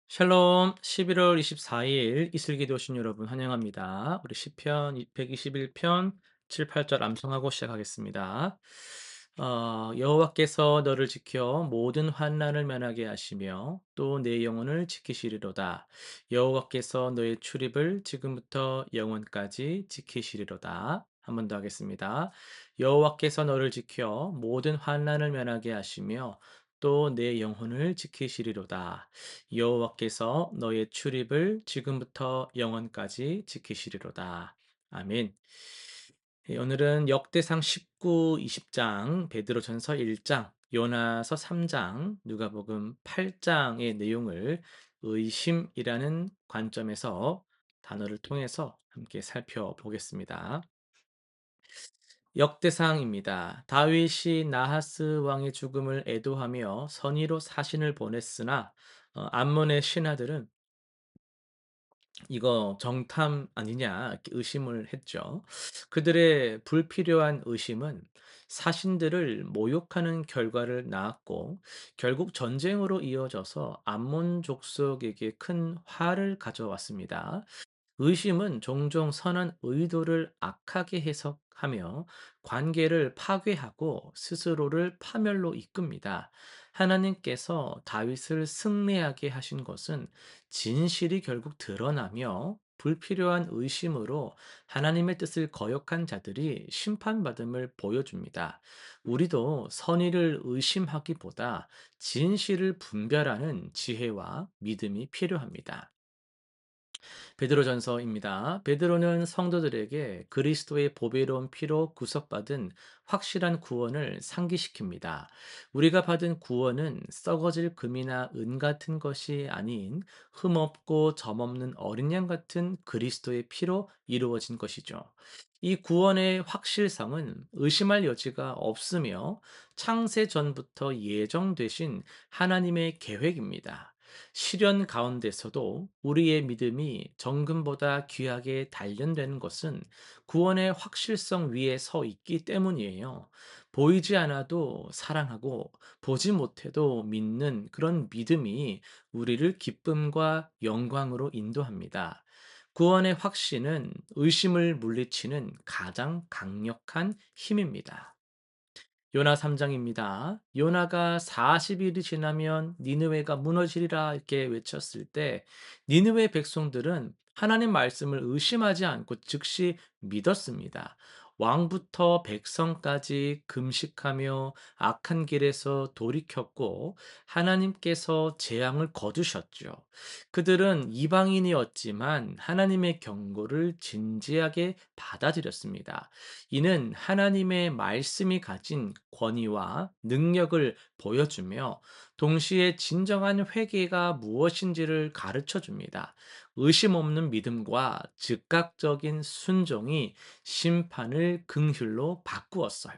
샬롬 11월 24일 이슬기도 오신 여러분 환영합니다. 우리 시편 121편 7, 8절 암송하고 시작하겠습니다. 여호와께서 너를 지켜 모든 환난을 면하게 하시며 또 내 영혼을 지키시리로다. 여호와께서 너의 출입을 지금부터 영원까지 지키시리로다. 한 번 더 하겠습니다. 여호와께서 너를 지켜 모든 환난을 면하게 하시며 또 내 영혼을 지키시리로다. 여호와께서 너의 출입을 지금부터 영원까지 지키시리로다. 아멘. 오늘은 역대상 19, 20장, 베드로전서 1장, 요나서 3장, 누가복음 8장의 내용을 의심이라는 관점에서 단어를 통해서 함께 살펴보겠습니다. 역대상입니다. 다윗이 나하스 왕의 죽음을 애도하며 선의로 사신을 보냈으나 암몬의 신하들은 이거 정탐 아니냐 이렇게 의심을 했죠. 그들의 불필요한 의심은 사신들을 모욕하는 결과를 낳았고 결국 전쟁으로 이어져서 암몬 족속에게 큰 화를 가져왔습니다. 의심은 종종 선한 의도를 악하게 해석하며 관계를 파괴하고 스스로를 파멸로 이끕니다. 하나님께서 다윗을 승리하게 하신 것은 진실이 결국 드러나며 불필요한 의심으로 하나님의 뜻을 거역한 자들이 심판받음을 보여줍니다. 우리도 선의를 의심하기보다 진실을 분별하는 지혜와 믿음이 필요합니다. 베드로전서입니다. 베드로는 성도들에게 그리스도의 보배로운 피로 구속받은 확실한 구원을 상기시킵니다. 우리가 받은 구원은 썩어질 금이나 은 같은 것이 아닌 흠없고 점없는 어린 양 같은 그리스도의 피로 이루어진 것이죠. 이 구원의 확실성은 의심할 여지가 없으며 창세 전부터 예정되신 하나님의 계획입니다. 시련 가운데서도 우리의 믿음이 정금보다 귀하게 단련되는 것은 구원의 확실성 위에 서 있기 때문이에요. 보이지 않아도 사랑하고 보지 못해도 믿는 그런 믿음이 우리를 기쁨과 영광으로 인도합니다. 구원의 확신은 의심을 물리치는 가장 강력한 힘입니다. 요나 3장입니다. 요나가 40일이 지나면 니느웨가 무너지리라 이렇게 외쳤을 때 니느웨 백성들은 하나님 말씀을 의심하지 않고 즉시 믿었습니다. 왕부터 백성까지 금식하며 악한 길에서 돌이켰고 하나님께서 재앙을 거두셨죠. 그들은 이방인이었지만 하나님의 경고를 진지하게 받아들였습니다. 이는 하나님의 말씀이 가진 권위와 능력을 보여주며 동시에 진정한 회개가 무엇인지를 가르쳐 줍니다. 의심 없는 믿음과 즉각적인 순종이 심판을 긍휼로 바꾸었어요.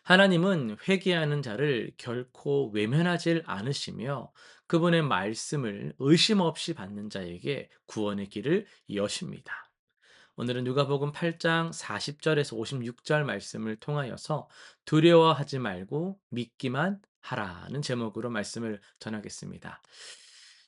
하나님은 회개하는 자를 결코 외면하지 않으시며 그분의 말씀을 의심 없이 받는 자에게 구원의 길을 여십니다. 오늘은 누가복음 8장 40절에서 56절 말씀을 통하여서 두려워하지 말고 믿기만 하라는 제목으로 말씀을 전하겠습니다.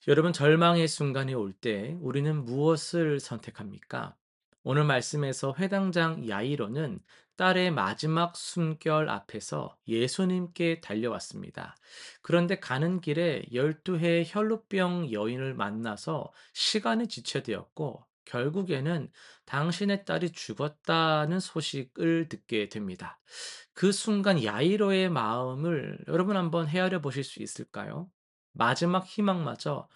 여러분 절망의 순간이 올 때 우리는 무엇을 선택합니까? 오늘 말씀에서 회당장 야이로는 딸의 마지막 숨결 앞에서 예수님께 달려왔습니다. 그런데 가는 길에 12해 혈루병 여인을 만나서 시간이 지체되었고 결국에는 당신의 딸이 죽었다는 소식을 듣게 됩니다. 그 순간 야이로의 마음을 여러분 한번 헤아려 보실 수 있을까요? 마지막 희망마저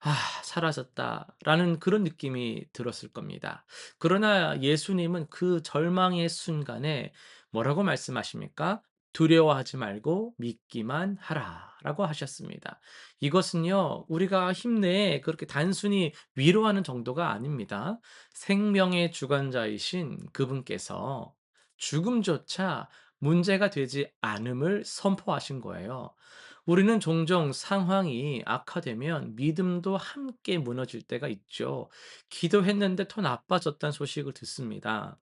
아, 사라졌다라는 그런 느낌이 들었을 겁니다. 그러나 예수님은 그 절망의 순간에 뭐라고 말씀하십니까? 두려워하지 말고 믿기만 하라라고 하셨습니다. 이것은요, 우리가 힘내 그렇게 단순히 위로하는 정도가 아닙니다. 생명의 주관자이신 그분께서 죽음조차 문제가 되지 않음을 선포하신 거예요. 우리는 종종 상황이 악화되면 믿음도 함께 무너질 때가 있죠. 기도했는데 더 나빠졌다는 소식을 듣습니다.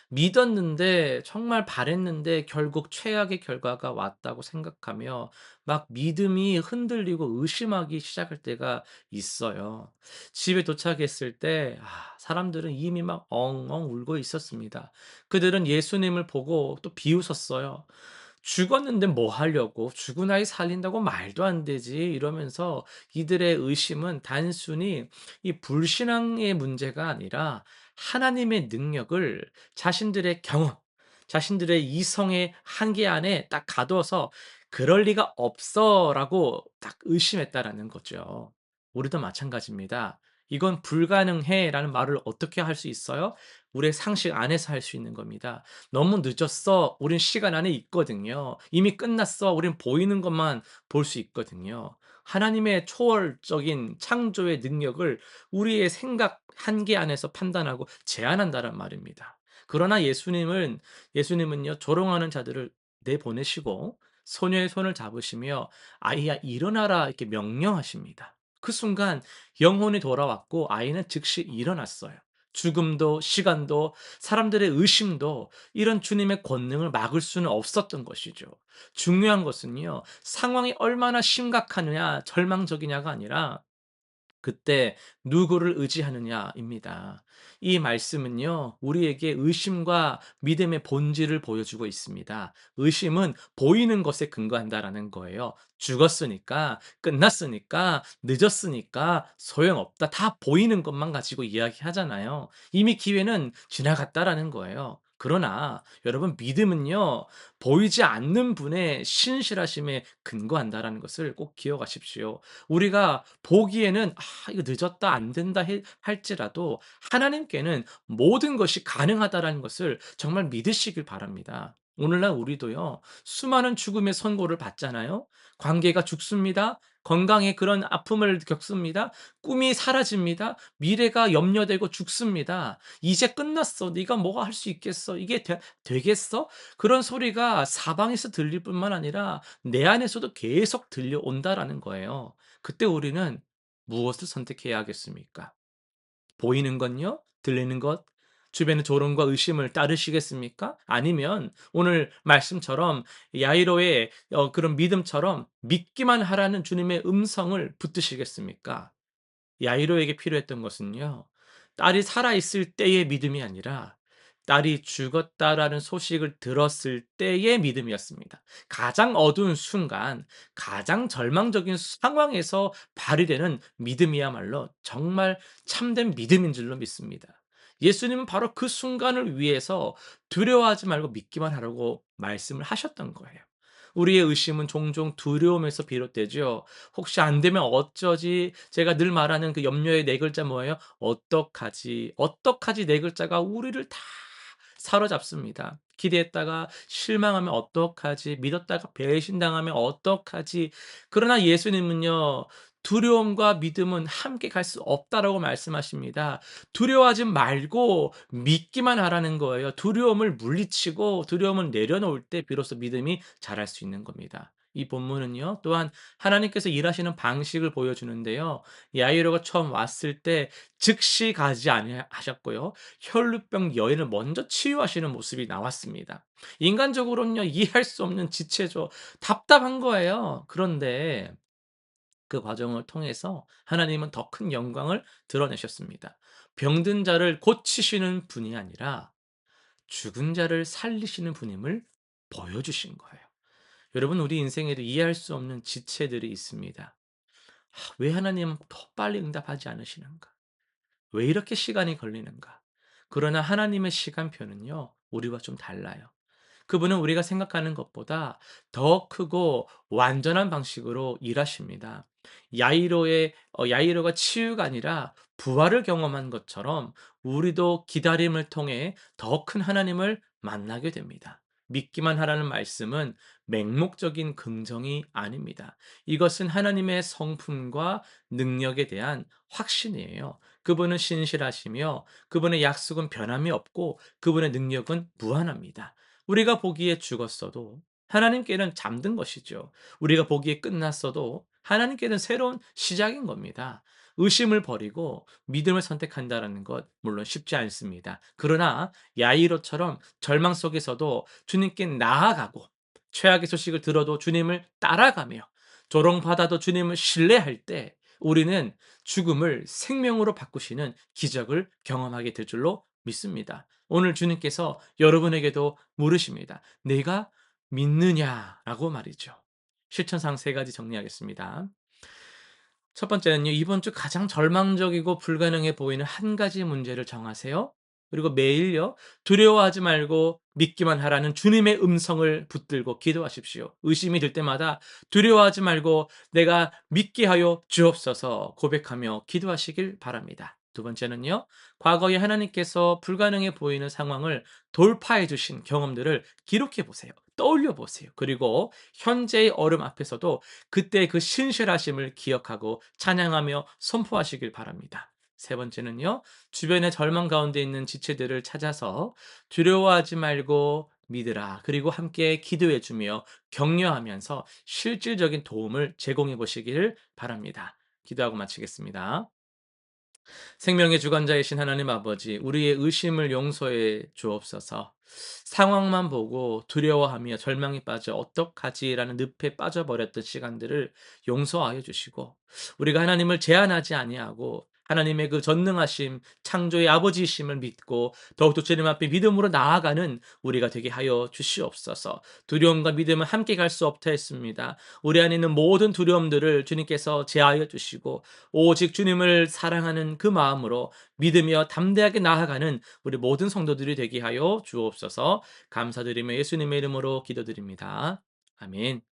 믿었는데 정말 바랬는데 결국 최악의 결과가 왔다고 생각하며 막 믿음이 흔들리고 의심하기 시작할 때가 있어요. 집에 도착했을 때 사람들은 이미 막 엉엉 울고 있었습니다. 그들은 예수님을 보고 또 비웃었어요. "죽었는데 뭐 하려고? 죽은 아이 살린다고 말도 안 되지." 이러면서 이들의 의심은 단순히 이 불신앙의 문제가 아니라 하나님의 능력을 자신들의 경험, 자신들의 이성의 한계 안에 딱 가둬서 '그럴 리가 없어.'라고 딱 의심했다라는 거죠. 우리도 마찬가지입니다. "이건 불가능해."라는 말을 어떻게 할 수 있어요? 우리의 상식 안에서 할 수 있는 겁니다. "너무 늦었어." 우린 시간 안에 있거든요. "이미 끝났어." 우린 보이는 것만 볼 수 있거든요. 하나님의 초월적인 창조의 능력을 우리의 생각 한계 안에서 판단하고 제한한다는 말입니다. 그러나 예수님은요, 조롱하는 자들을 내보내시고 소녀의 손을 잡으시며 "아이야 일어나라." 이렇게 명령하십니다. 그 순간 영혼이 돌아왔고 아이는 즉시 일어났어요. 죽음도 시간도 사람들의 의심도 이런 주님의 권능을 막을 수는 없었던 것이죠. 중요한 것은요, 상황이 얼마나 심각하느냐, 절망적이냐가 아니라 그때 누구를 의지하느냐입니다. 이 말씀은요, 우리에게 의심과 믿음의 본질을 보여주고 있습니다. 의심은 보이는 것에 근거한다라는 거예요. 죽었으니까, 끝났으니까, 늦었으니까, 소용없다. 다 보이는 것만 가지고 이야기하잖아요. 이미 기회는 지나갔다라는 거예요. 그러나 여러분, 믿음은요, 보이지 않는 분의 신실하심에 근거한다라는 것을 꼭 기억하십시오. 우리가 보기에는 '아 이거 늦었다. 안 된다.' 해 할지라도 하나님께는 모든 것이 가능하다라는 것을 정말 믿으시길 바랍니다. 오늘날 우리도요, 수많은 죽음의 선고를 받잖아요. 관계가 죽습니다. 건강에 그런 아픔을 겪습니다. 꿈이 사라집니다. 미래가 염려되고 죽습니다. "이제 끝났어. 네가 뭐가 할 수 있겠어. 이게 되겠어?" 그런 소리가 사방에서 들릴 뿐만 아니라 내 안에서도 계속 들려온다라는 거예요. 그때 우리는 무엇을 선택해야 하겠습니까? 보이는 건요? 들리는 것? 주변의 조롱과 의심을 따르시겠습니까? 아니면 오늘 말씀처럼 야이로의 그런 믿음처럼 믿기만 하라는 주님의 음성을 붙드시겠습니까? 야이로에게 필요했던 것은요, 딸이 살아있을 때의 믿음이 아니라 딸이 죽었다라는 소식을 들었을 때의 믿음이었습니다. 가장 어두운 순간, 가장 절망적인 상황에서 발휘되는 믿음이야말로 정말 참된 믿음인 줄로 믿습니다. 예수님은 바로 그 순간을 위해서 두려워하지 말고 믿기만 하라고 말씀을 하셨던 거예요. 우리의 의심은 종종 두려움에서 비롯되죠. 혹시 안 되면 어쩌지? 제가 늘 말하는 그 염려의 네 글자 뭐예요? 어떡하지? 어떡하지 네 글자가 우리를 다 사로잡습니다. 기대했다가 실망하면 어떡하지? 믿었다가 배신당하면 어떡하지? 그러나 예수님은요, 두려움과 믿음은 함께 갈 수 없다라고 말씀하십니다. 두려워하지 말고 믿기만 하라는 거예요. 두려움을 물리치고 두려움을 내려놓을 때 비로소 믿음이 자랄 수 있는 겁니다. 이 본문은요, 또한 하나님께서 일하시는 방식을 보여주는데요. 야이로가 처음 왔을 때 즉시 가지 아니하셨고요. 혈루병 여인을 먼저 치유하시는 모습이 나왔습니다. 인간적으로는요, 이해할 수 없는 지체죠. 답답한 거예요. 그런데 그 과정을 통해서 하나님은 더 큰 영광을 드러내셨습니다. 병든 자를 고치시는 분이 아니라 죽은 자를 살리시는 분임을 보여주신 거예요. 여러분, 우리 인생에도 이해할 수 없는 지체들이 있습니다. 왜 하나님은 더 빨리 응답하지 않으시는가? 왜 이렇게 시간이 걸리는가? 그러나 하나님의 시간표는요, 우리와 좀 달라요. 그분은 우리가 생각하는 것보다 더 크고 완전한 방식으로 일하십니다. 야이로가 치유가 아니라 부활을 경험한 것처럼 우리도 기다림을 통해 더 큰 하나님을 만나게 됩니다. 믿기만 하라는 말씀은 맹목적인 긍정이 아닙니다. 이것은 하나님의 성품과 능력에 대한 확신이에요. 그분은 신실하시며 그분의 약속은 변함이 없고 그분의 능력은 무한합니다. 우리가 보기에 죽었어도 하나님께는 잠든 것이죠. 우리가 보기에 끝났어도 하나님께는 새로운 시작인 겁니다. 의심을 버리고 믿음을 선택한다라는 것 물론 쉽지 않습니다. 그러나 야이로처럼 절망 속에서도 주님께 나아가고 최악의 소식을 들어도 주님을 따라가며 조롱받아도 주님을 신뢰할 때 우리는 죽음을 생명으로 바꾸시는 기적을 경험하게 될 줄로 믿습니다. 오늘 주님께서 여러분에게도 물으십니다. "내가 믿느냐?"라고 말이죠. 실천상 세 가지 정리하겠습니다. 첫 번째는요. 이번 주 가장 절망적이고 불가능해 보이는 한 가지 문제를 정하세요. 그리고 매일요. 두려워하지 말고 믿기만 하라는 주님의 음성을 붙들고 기도하십시오. 의심이 들 때마다 두려워하지 말고 "내가 믿게 하여 주옵소서." 고백하며 기도하시길 바랍니다. 두 번째는요. 과거에 하나님께서 불가능해 보이는 상황을 돌파해 주신 경험들을 기록해 보세요. 떠올려 보세요. 그리고 현재의 어려움 앞에서도 그때 그 신실하심을 기억하고 찬양하며 선포하시길 바랍니다. 세 번째는요. 주변의 절망 가운데 있는 지체들을 찾아서 두려워하지 말고 믿으라. 그리고 함께 기도해 주며 격려하면서 실질적인 도움을 제공해 보시기를 바랍니다. 기도하고 마치겠습니다. 생명의 주관자이신 하나님 아버지, 우리의 의심을 용서해 주옵소서. 상황만 보고 두려워하며 절망에 빠져 '어떡하지?'라는 늪에 빠져버렸던 시간들을 용서하여 주시고, 우리가 하나님을 제한하지 아니하고 하나님의 그 전능하심, 창조의 아버지이심을 믿고 더욱더 주님 앞에 믿음으로 나아가는 우리가 되게 하여 주시옵소서. 두려움과 믿음은 함께 갈 수 없다 했습니다. 우리 안에 있는 모든 두려움들을 주님께서 제하여 주시고 오직 주님을 사랑하는 그 마음으로 믿으며 담대하게 나아가는 우리 모든 성도들이 되게 하여 주옵소서. 감사드리며 예수님의 이름으로 기도드립니다. 아멘.